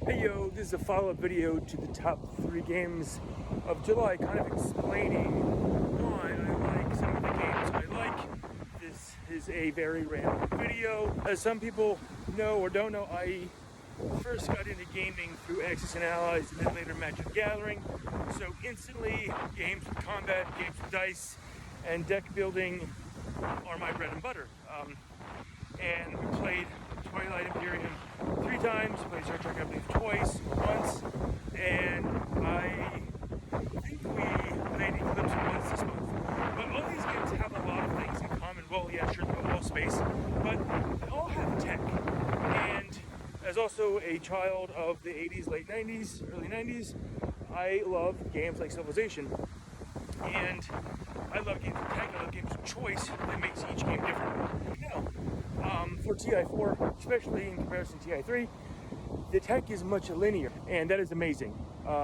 Hey yo, this is a follow-up video to the top 3 games of July, kind of explaining why I like some of the games I like. This is a very random video. As some people know or don't know, I first got into gaming through Axis and Allies and then later Magic the Gathering. So instantly, games with combat, games with dice, and deck building are my bread and butter. And we played Twilight Imperium 3 times, played Star Trek I believe twice or once, and I think we played Eclipse once this month. But all these games have a lot of things in common. Well, yeah, sure, they're all space, but they all have tech. And as also a child of the 80s, late 90s, early 90s, I love games like Civilization. And I love games with tech, I love games with choice that makes each game different. Now, for TI4, especially in comparison to TI3, the tech is much linear, and that is amazing.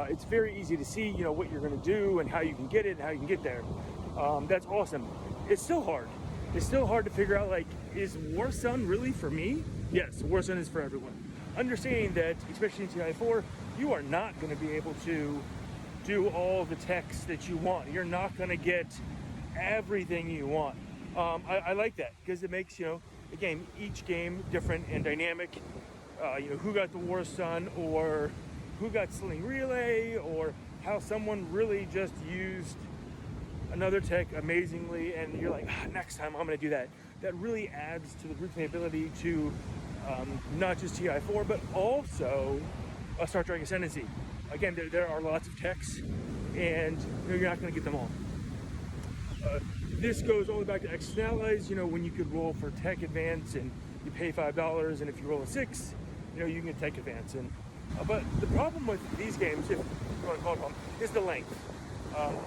It's very easy to see, what you're going to do and how you can get it and how you can get there. That's awesome. It's still hard. It's still hard to figure out, is Warsun really for me? Yes, Warsun is for everyone. Understanding that, especially in TI4, you are not going to be able to do all the techs that you want. You're not going to get everything you want. I like that because it makes, again, each game different and dynamic. Who got the Warsun, or who got Sling Relay, or how someone really just used another tech amazingly, and you're like, next time I'm going to do that. That really adds to the replayability to not just TI4, but also Star Trek Ascendancy. Again, there are lots of techs, and you're not going to get them all. This goes all the way back to Axis and Allies, when you could roll for tech advance and you pay $5, and if you roll a 6, you can get tech advance. And but the problem with these games, if you want to call it a problem, is the length.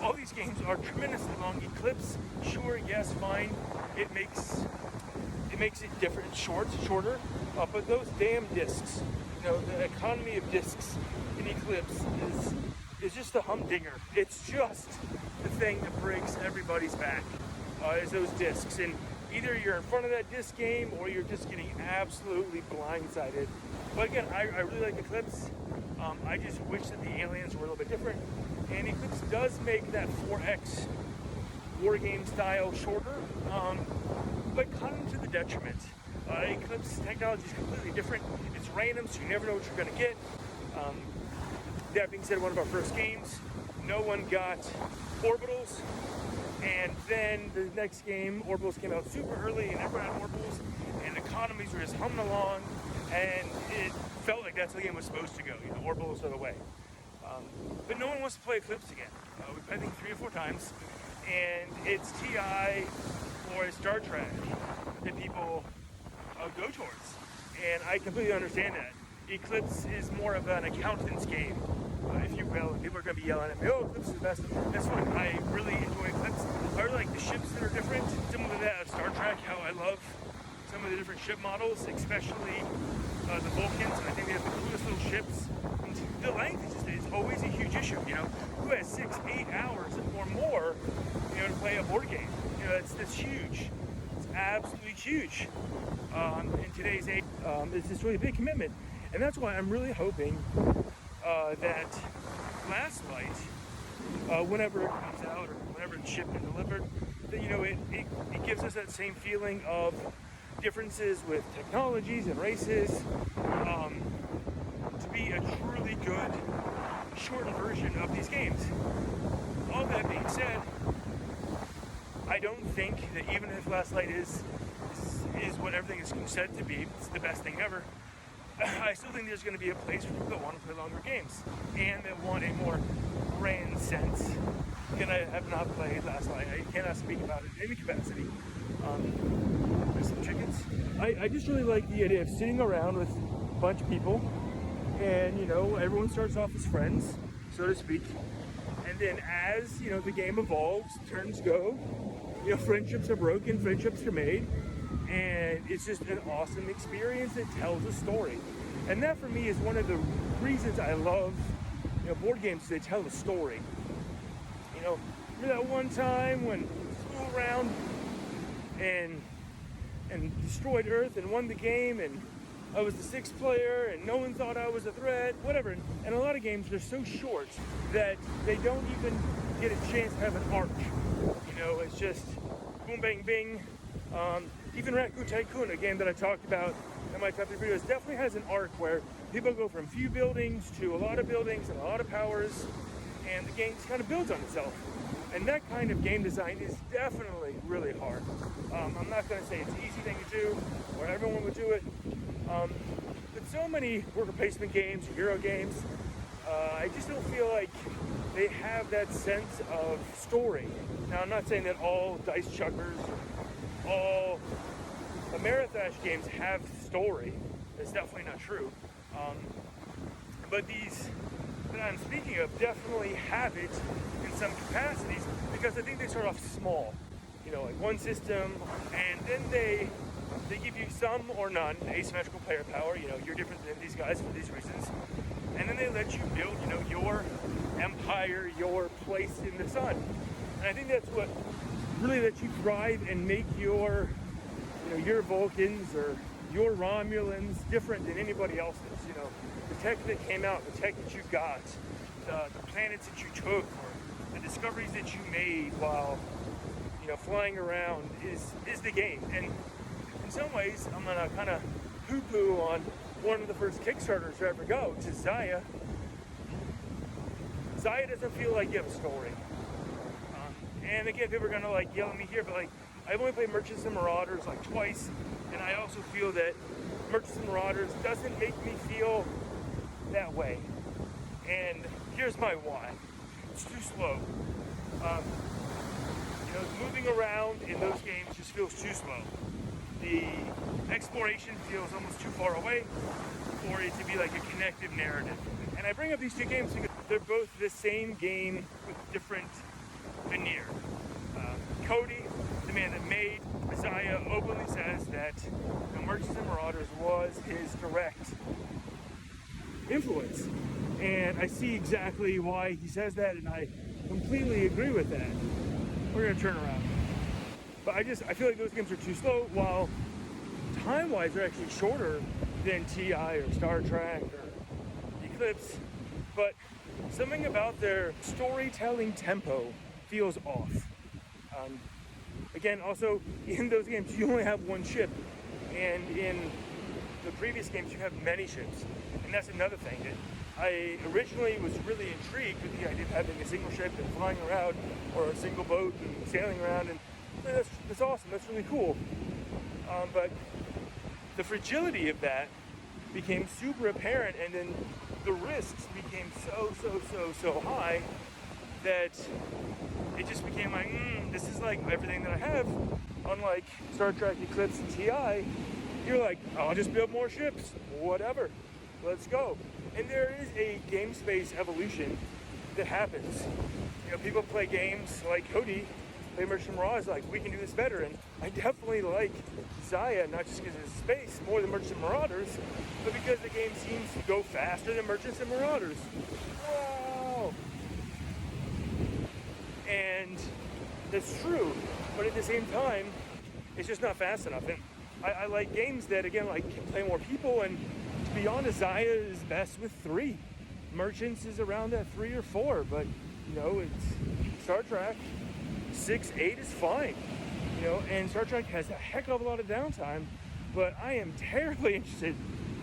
All these games are tremendously long. Eclipse, sure, yes, fine. It makes it different, shorter. But those damn discs, the economy of discs in Eclipse is just a humdinger. It's just the thing that breaks everybody's back, is those discs. And either you're in front of that disc game or you're just getting absolutely blindsided. But again, I really like Eclipse. I just wish that the aliens were a little bit different. And Eclipse does make that 4X war game style shorter, but kind of to the detriment. Eclipse technology is completely different. It's random, so you never know what you're going to get. That being said, one of our first games, no one got orbitals, and then the next game, orbitals came out super early, and everyone had orbitals, and economies were just humming along, and it felt like that's how the game was supposed to go. Orbitals are the way. But no one wants to play Eclipse again. We played, I think, 3 or 4 times, and it's TI or Star Trek that people go towards, and I completely understand that. Eclipse is more of an accountant's game, if you will, and people are going to be yelling at me, Eclipse is the best. That's fine. I really enjoy Eclipse. I really like the ships that are different, similar to that of Star Trek, how I love some of the different ship models, especially the Vulcans. I think they have the coolest little ships. And the length is always a huge issue, Who has 6-8 hours or more, to play a board game? That's huge. It's absolutely huge. In today's age, it's just really a big commitment. And that's why I'm really hoping that Last Light, whenever it comes out or whenever it's shipped and delivered, that it gives us that same feeling of differences with technologies and races, to be a truly good shortened version of these games. All that being said, I don't think that even if Last Light is what everything is said to be, it's the best thing ever, I still think there's going to be a place for people that want to play longer games and that want a more grand sense. Again, I have not played Last Light. I cannot speak about it in any capacity. There's some chickens. I just really like the idea of sitting around with a bunch of people, and everyone starts off as friends, so to speak, and then as the game evolves, turns go, friendships are broken, friendships are made, and it's just an awesome experience that tells a story. And that for me is one of the reasons I love board games. They tell a story. Remember that one time when we flew around and destroyed Earth and won the game, and I was the sixth player and no one thought I was a threat, whatever. And a lot of games, they're so short that they don't even get a chance to have an arc. You know, it's just boom, bang, bing. Even Raccoon Tycoon, a game that I talked about in my top 3 videos, definitely has an arc where people go from few buildings to a lot of buildings and a lot of powers, and the game just kind of builds on itself. And that kind of game design is definitely really hard. I'm not going to say it's an easy thing to do, or everyone would do it. But so many worker placement games, hero games, I just don't feel like they have that sense of story. Now, I'm not saying that all dice chuckers, all Ameritrash games have story. That's definitely not true. But these that I'm speaking of definitely have it in some capacities, because I think they start off small. You know, like one system, and then they give you some or none asymmetrical player power. You know, you're different than these guys for these reasons. And then they let you build, you know, your empire, your place in the sun. And I think that's what really lets you thrive and make your, you know, your Vulcans or your Romulans different than anybody else's. You know, the tech that came out, the tech that you got, the planets that you took, or the discoveries that you made while, you know, flying around is the game. And in some ways, I'm gonna kind of poo-poo on one of the first Kickstarters to ever go, which is Zaya. Zaya doesn't feel like you have a story. And again, people are gonna like yell at me here, but like, I've only played Merchants and Marauders like twice, and I also feel that Merchants and Marauders doesn't make me feel that way. And here's my why. It's too slow. You know, moving around in those games just feels too slow. The exploration feels almost too far away for it to be like a connective narrative. And I bring up these two games because they're both the same game with different veneer. Cody, the man that made Zaya, openly says that the Merchants and Marauders was his direct influence. And I see exactly why he says that, and I completely agree with that. We're gonna turn around. But I feel like those games are too slow, while time-wise they're actually shorter than TI or Star Trek or Eclipse. But something about their storytelling tempo feels off. Again, also, in those games, you only have one ship. And in the previous games, you have many ships. And that's another thing. That I originally was really intrigued with the idea of having a single ship and flying around, or a single boat and sailing around. And that's awesome. That's really cool. But the fragility of that became super apparent, and then the risks became so high that it just became like, this is like everything that I have. Unlike Star Trek, Eclipse, and TI, you're like, I'll just build more ships, whatever, let's go. And there is a game space evolution that happens. You know, people play games like Cody, play Merchant Marauders, like, we can do this better. And I definitely like Zaya, not just because it's space, more than Merchants and Marauders, but because the game seems to go faster than Merchants and Marauders. Wow! And that's true, but at the same time, it's just not fast enough. And I like games that, again, like, can play more people, and to be honest, Zaya is best with 3. Merchants is around that 3 or 4, but, you know, it's Star Trek. 6, 8 is fine, you know, and Star Trek has a heck of a lot of downtime, but I am terribly interested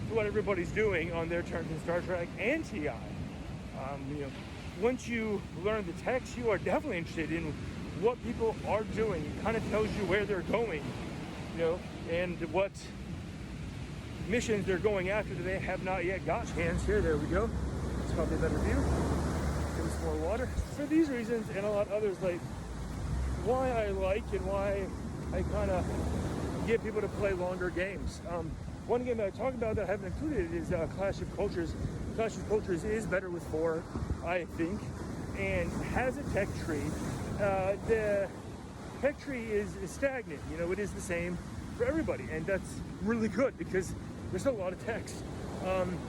in what everybody's doing on their terms in Star Trek and TI. You know, once you learn the text, you are definitely interested in what people are doing. It kind of tells you where they're going, you know, and what missions they're going after that they have not yet got. Hands here, there we go. It's probably a better view. Give us more water. For these reasons and a lot of others, like, why I like and why I kind of get people to play longer games. One game that I talk about that I haven't included is Clash of Cultures. Clash of Cultures is better with 4, I think, and has a tech tree. The tech tree is stagnant. You know, it is the same for everybody, and that's really good because there's a lot of text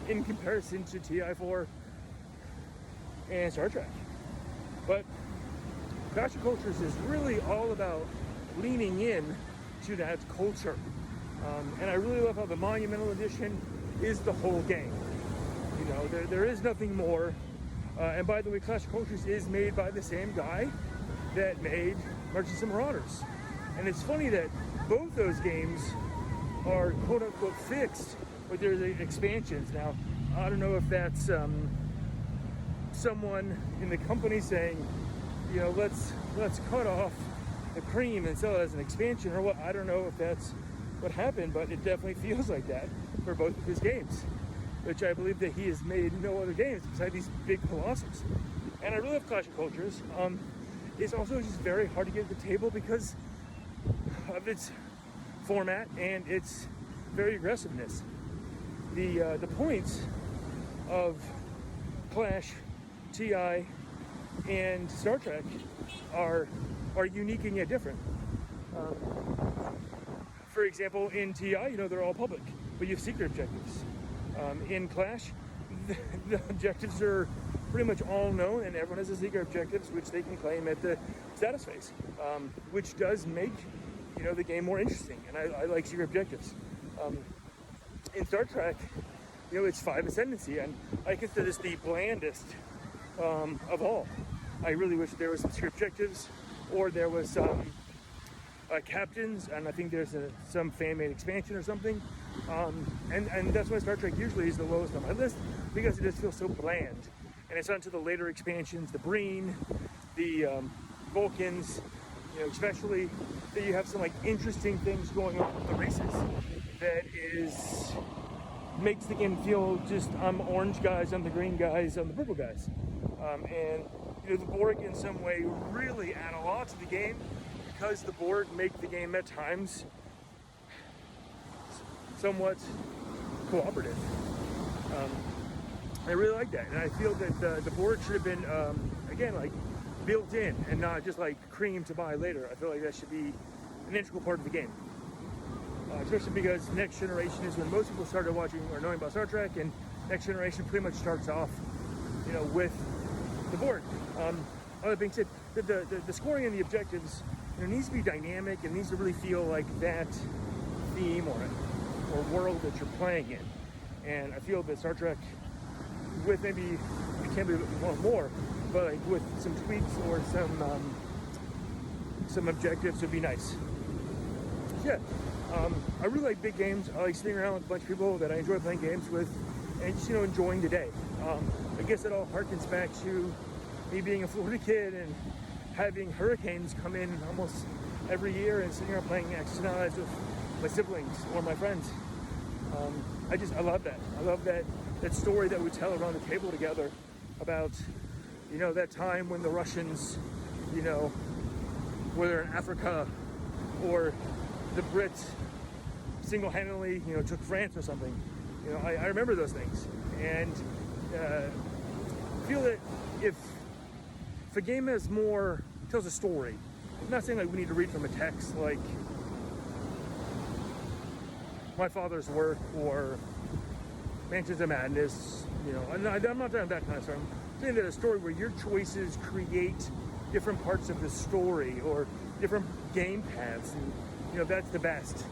in comparison to TI4 and Star Trek. But Clash of Cultures is really all about leaning in to that culture. And I really love how the Monumental Edition is the whole game. You know, there is nothing more. And by the way, Clash of Cultures is made by the same guy that made Merchants and Marauders. And it's funny that both those games are quote-unquote fixed, but there's expansions. Now, I don't know if that's someone in the company saying, you know, let's cut off the cream and sell it as an expansion or what. I don't know if that's what happened, but it definitely feels like that for both of his games, which I believe that he has made no other games besides these big colossus. And I really love Clash of Cultures. It's also just very hard to get at the table because of its format and its very aggressiveness. The points of Clash, TI, and Star Trek are unique and yet different. For example, in TI, you know, they're all public, but you have secret objectives. In Clash, the objectives are pretty much all known, and everyone has the secret objectives, which they can claim at the status phase, which does make, you know, the game more interesting. And I like secret objectives. In Star Trek, you know, it's 5 ascendancy, and I consider this the blandest of all. I really wish there was some secret objectives, or there was some captains, and I think there's some fan-made expansion or something. And that's why Star Trek usually is the lowest on my list, because it just feels so bland. And it's onto the later expansions, the Breen, the Vulcans, you know, especially that you have some like interesting things going on with the races that makes the game feel just I'm orange guys, I'm the green guys, I'm the purple guys. And you know, the Borg in some way really add a lot to the game because the Borg make the game at times somewhat cooperative. I really like that, and I feel that the Borg should have been again like built in and not just like cream to buy later. I feel like that should be an integral part of the game. Especially because Next Generation is when most people started watching or knowing about Star Trek, and Next Generation pretty much starts off, you know, with the Borg. Other being said, the scoring and the objectives, you know, needs to be dynamic and needs to really feel like that theme or world that you're playing in. And I feel that Star Trek, with maybe it can be more, but like with some tweaks or some objectives would be nice. Yeah. I really like big games. I like sitting around with a bunch of people that I enjoy playing games with and just, you know, enjoying the day. I guess it all harkens back to me being a Florida kid and having hurricanes come in almost every year and sitting around playing X's and O's with my siblings or my friends. I love that. I love that story that we tell around the table together about, you know, that time when the Russians, you know, whether in Africa or the Brits single-handedly, you know, took France or something. You know, I remember those things, and feel that if a game has more, tells a story. I'm not saying like we need to read from a text like My Father's Work or Mansions of Madness. You know, I'm not talking that kind of stuff. I'm saying that a story where your choices create different parts of the story or different game paths, and you know, that's the best.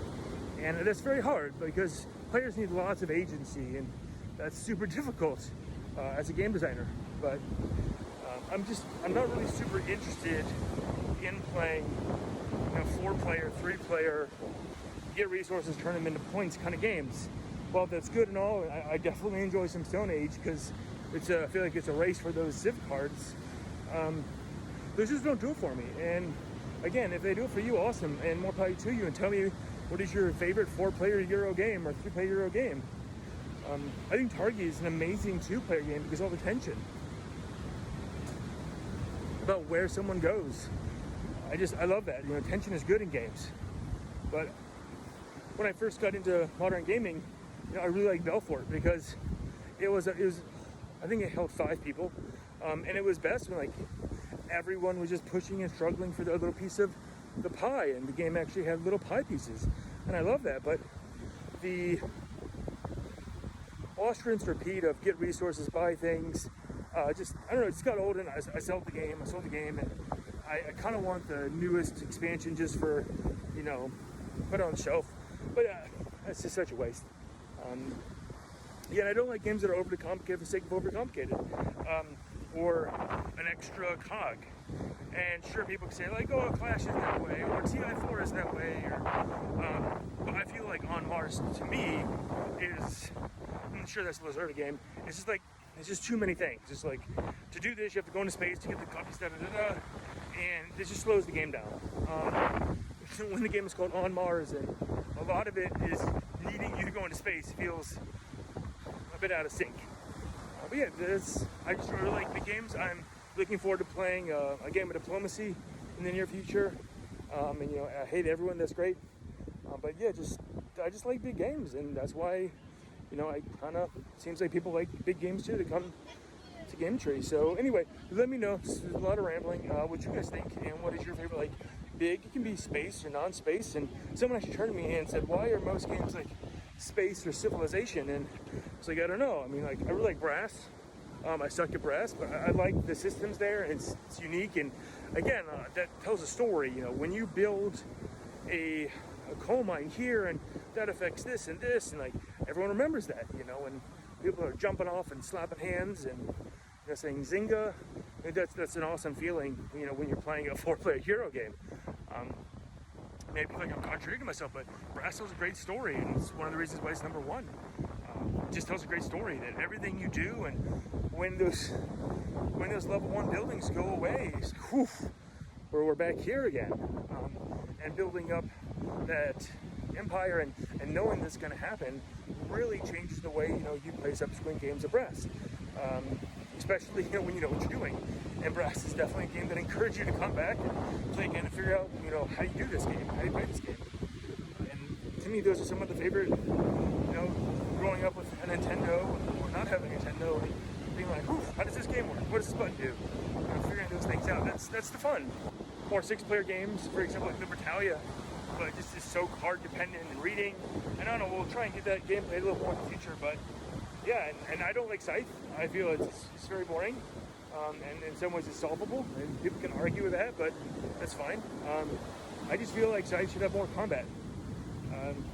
And that's very hard because players need lots of agency, and that's super difficult as a game designer. But I'm not really super interested in playing, you know, 4-player, 3-player, get resources, turn them into points kind of games. While that's good and all, I definitely enjoy some Stone Age because I feel like it's a race for those Civ cards. Those just don't do it for me. And again, if they do it for you, awesome, and more power to you. And tell me, what is your favorite 4-player Euro game or 3-player Euro game? I think Targi is an amazing 2-player game because of all the tension about where someone goes. I love that. You know, tension is good in games. But when I first got into modern gaming, you know, I really liked Belfort because it was I think it held 5 people, and it was best when like everyone was just pushing and struggling for their little piece of the pie, and the game actually had little pie pieces, and I love that. But the wash, rinse, repeat of get resources, buy things, I don't know, it just got old, and I sold the game, and I kind of want the newest expansion just for, you know, put it on the shelf. But That's just such a waste. Yeah, and I don't like games that are overly complicated for the sake of overcomplicated, or an extra cog. And sure, people can say like, "Oh, Clash isn't that way," or TI4 isn't that way, or but I feel like On Mars to me is, I'm sure that's a Lazarda game. It's just like it's just too many things. It's like to do this, you have to go into space to get the copies, and this just slows the game down. When the game is called On Mars, and a lot of it is needing you to go into space, feels a bit out of sync. But yeah, I just really like the games. I'm looking forward to playing a game of diplomacy in the near future. And I hate everyone. That's great. But yeah, I just like big games, and that's why I kind of seems like people like big games too to come to Game Tree. So anyway, let me know. There's a lot of rambling. What you guys think, and what is your favorite like big? It can be space or non-space. And someone actually turned to me and said, "Why are most games like space or civilization?" And it's like, I don't know. I mean, like, I really like Brass. I suck at Brass, but I like the systems there. It's unique, and again, that tells a story. When you build a coal mine here, and that affects this and this, and like everyone remembers that. And people are jumping off and slapping hands and saying Zynga. That's an awesome feeling. When you're playing a 4-player hero game. Maybe people think I'm contradicting myself, but Brass tells a great story, and it's one of the reasons why it's number one. It just tells a great story that everything you do, and when those level 1 buildings go away, we're back here again, and building up that empire and knowing this is going to happen really changes the way you play subsequent games of Brass, especially when you know what you're doing. And Brass is definitely a game that encourages you to come back and play again and figure out how you do this game, how you play this game. And to me, those are some of the favorite, growing up with a Nintendo or not having a Nintendo, and being like, how does this game work? What does this button do? Figuring those things out. That's the fun. Or 6-player games, for example, like Libertalia, but just is so card dependent and reading. And I don't know, we'll try and get that gameplay a little more in the future, but yeah, and I don't like Scythe. I feel it's very boring. And in some ways it's solvable, and people can argue with that, but that's fine. I just feel like Scythe should have more combat.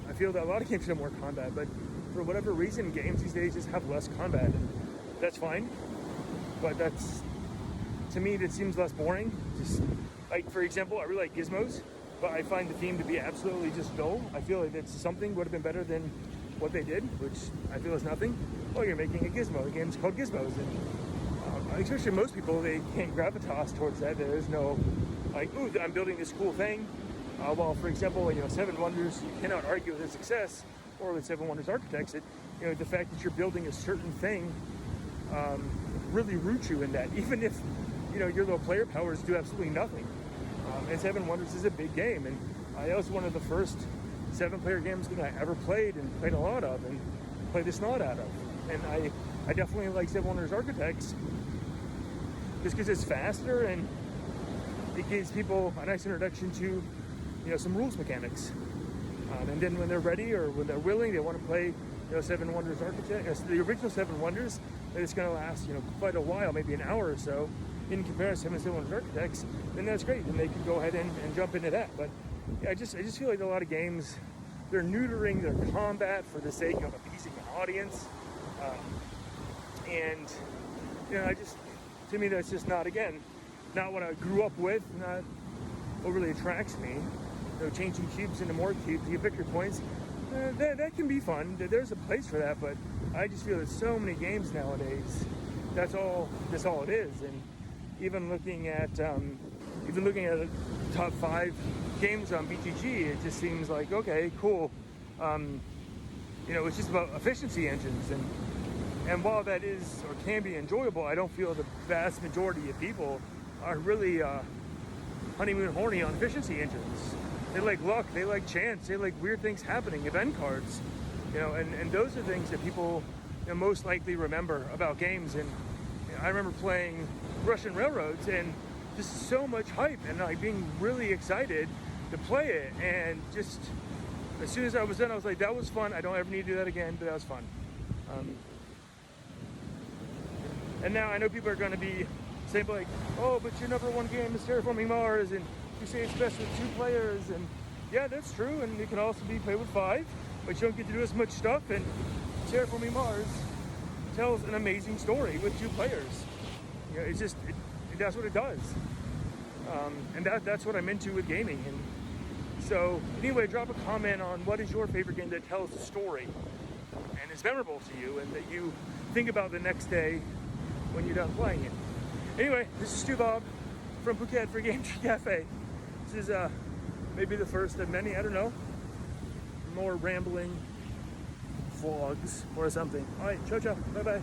I feel that a lot of games should have more combat, but for whatever reason, games these days just have less combat, and that's fine. But to me, that seems less boring. Just like, for example, I really like Gizmos, but I find the theme to be absolutely just dull. I feel like that's something would have been better than what they did, which I feel is nothing. Well, you're making a Gizmo. The game's called Gizmos, and especially most people, they can't gravitas towards that. There is no like, ooh, I'm building this cool thing. While, for example, Seven Wonders, you cannot argue with its success, or with Seven Wonders Architects, the fact that you're building a certain thing really roots you in that, even if your little player powers do absolutely nothing. And Seven Wonders is a big game, and that was one of the first 7-player games that I ever played and played a lot of and played the snot out of. And I definitely like Seven Wonders Architects just because it's faster and it gives people a nice introduction to some rules mechanics. And then when they're ready or when they're willing, they want to play Seven Wonders Architects, the original Seven Wonders, that it's going to last quite a while, maybe an hour or so, in comparison to Seven Wonders Architects, then that's great, and they can go ahead and jump into that. But yeah, I just feel like a lot of games, they're neutering their combat for the sake of appeasing an audience, and to me, that's just not what I grew up with, not what really attracts me. Changing cubes into more cubes to get victory points, that can be fun. There's a place for that, but I just feel that so many games nowadays, that's all it is. And even looking at the top 5 games on BGG, it just seems like, okay, cool. It's just about efficiency engines, and while that is or can be enjoyable, I don't feel the vast majority of people are really honeymoon horny on efficiency engines. They like luck, they like chance, they like weird things happening, event cards, and those are things that people most likely remember about games. And I remember playing Russian Railroads and just so much hype and like being really excited to play it. And just as soon as I was done, I was like, that was fun. I don't ever need to do that again, but that was fun. And now I know people are going to be saying like, oh, but your number 1 game is Terraforming Mars, and you say it's best with 2 players, and yeah, that's true, and it can also be played with 5. but you don't get to do as much stuff. And Terraforming Mars tells an amazing story with 2 players. You know, it's just that's what it does, and that's what I'm into with gaming. And so anyway, drop a comment on what is your favorite game that tells a story and is memorable to you, and that you think about the next day when you're done playing it. Anyway, this is Stu Bob from Phuket for Game Tree Cafe. This is maybe the first of many, I don't know, more rambling vlogs or something. All right, ciao ciao, bye bye.